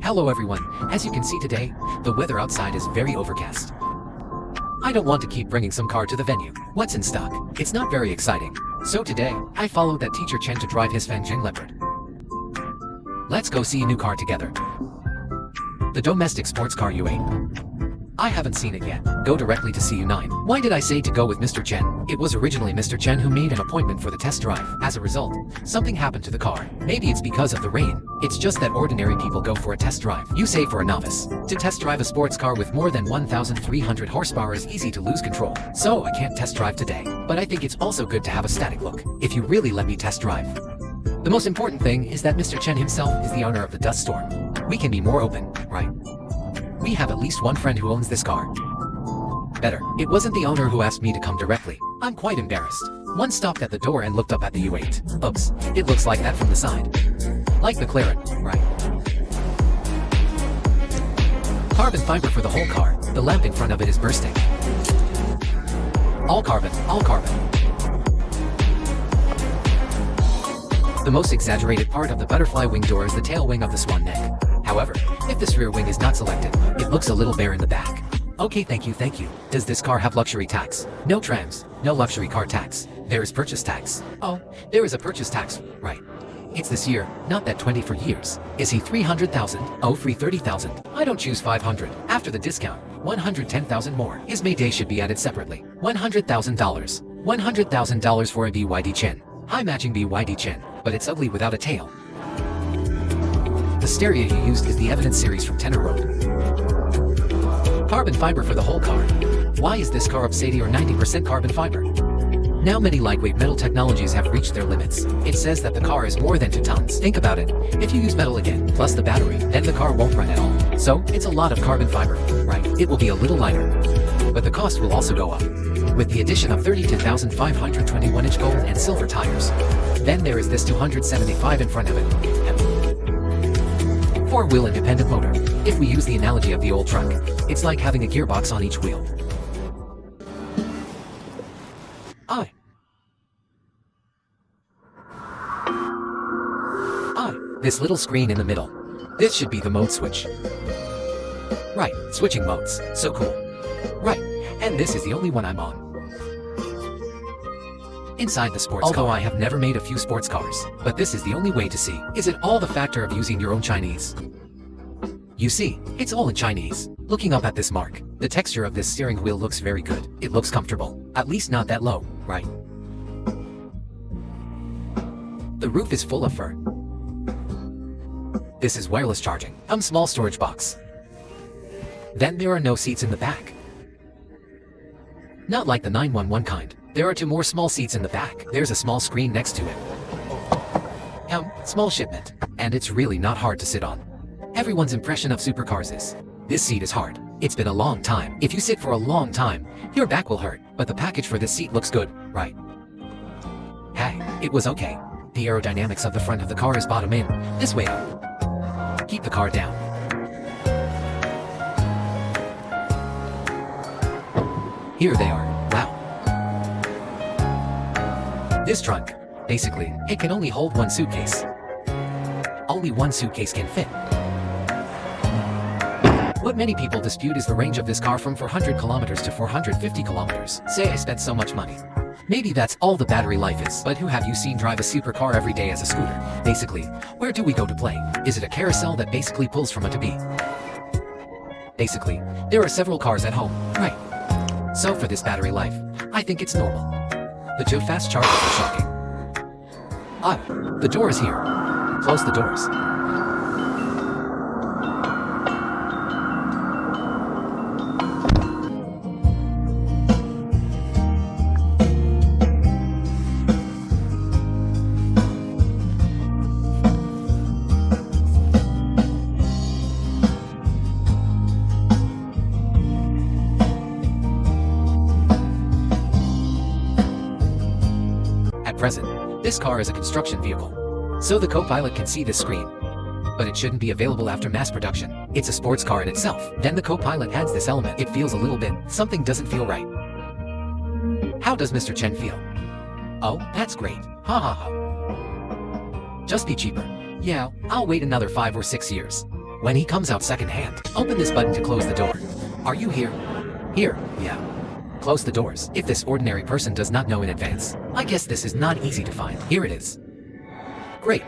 Hello everyone, as you can see today, the weather outside is very overcast. I don't want to keep bringing some car to the venue. What's in stock? It's not very exciting. So today, I followed that teacher Chen to drive his Fanjing Leopard. Let's go see a new car together. The domestic sports car U8. I haven't seen it yet. Go directly to U9. Why did I say to go with Mr. Chen? It was originally Mr. Chen who made an appointment for the test drive. As a result, something happened to the car. Maybe it's because of the rain. It's just that ordinary people go for a test drive. You say for a novice. To test drive a sports car with more than 1,300 horsepower is easy to lose control. So I can't test drive today. But I think it's also good to have a static look. If you really let me test drive. The most important thing is that Mr. Chen himself is the owner of the dust storm. We can be more open, right? We have at least one friend who owns this car. Better, it wasn't the owner who asked me to come directly. I'm quite embarrassed. One stopped at the door and looked up at the U8. Oops, it looks like that from the side. Like McLaren, right? Carbon fiber for the whole car. The lamp in front of it is bursting. All carbon, all carbon. The most exaggerated part of the butterfly wing door is the tail wing of the swan neck. However, if this rear wing is not selected, it looks a little bare in the back. Okay, thank you. Does this car have luxury tax? No trams, no luxury car tax. There is purchase tax. Oh, there is a purchase tax, right. It's this year, not that 20 for years. Is he 300,000? Oh, free 30,000. I don't choose 500. After the discount, 110,000 more. His Mayday should be added separately. $100,000. $100,000 for a BYD Chen. High matching BYD Chen, but it's ugly without a tail. The stereo he used is the Evidence series from Tenor Road. Carbon fiber for the whole car. Why is this car up 80 or 90% carbon fiber? Now many lightweight metal technologies have reached their limits. It says that the car is more than 2 tons. Think about it. If you use metal again, plus the battery, then the car won't run at all. So, it's a lot of carbon fiber, right? It will be a little lighter. But the cost will also go up. With the addition of 32,521-inch gold and silver tires. Then there is this 275 in front of it. 4-wheel independent motor. If we use the analogy of the old truck, it's like having a gearbox on each wheel. This little screen in the middle. This should be the mode switch. Right, switching modes. So cool. Right, and this is the only one I'm on. Inside the sports car. Although I have never made a few sports cars, but this is the only way to see. Is it all the factor of using your own Chinese? You see, it's all in Chinese. Looking up at this mark, the texture of this steering wheel looks very good. It looks comfortable. At least not that low, right? The roof is full of fur. This is wireless charging. Small storage box. Then there are no seats in the back. Not like the 911 kind. There are 2 more small seats in the back. There's a small screen next to it. Small shipment. And it's really not hard to sit on. Everyone's impression of supercars is, this seat is hard. It's been a long time. If you sit for a long time, your back will hurt. But the package for this seat looks good, right? Hey, it was okay. The aerodynamics of the front of the car is bottom in. This way up. Keep the car down. Here they are. Wow. This trunk, basically, it can only hold 1 suitcase. Only 1 suitcase can fit. What many people dispute is the range of this car from 400 kilometers to 450 kilometers. Say I spent so much money. Maybe that's all the battery life is. But who have you seen drive a supercar every day as a scooter? Basically, where do we go to play? Is it a carousel that basically pulls from A to B? Basically, there are several cars at home, right? So for this battery life, I think it's normal. The 2 fast chargers are shocking. The door is here. Close the doors. Present. This car is a construction vehicle, so the co-pilot can see this screen. But it shouldn't be available after mass production. It's a sports car in itself. Then the co-pilot adds this element. It feels a little bit, something doesn't feel right. How does Mr. Chen feel? Oh, that's great. Ha ha ha. Just be cheaper. Yeah, I'll wait another 5 or 6 years. When he comes out second-hand, open this button to close the door. Are you here? Here, yeah. Close the doors. If this ordinary person does not know in advance, I guess this is not easy to find. Here it is. Great.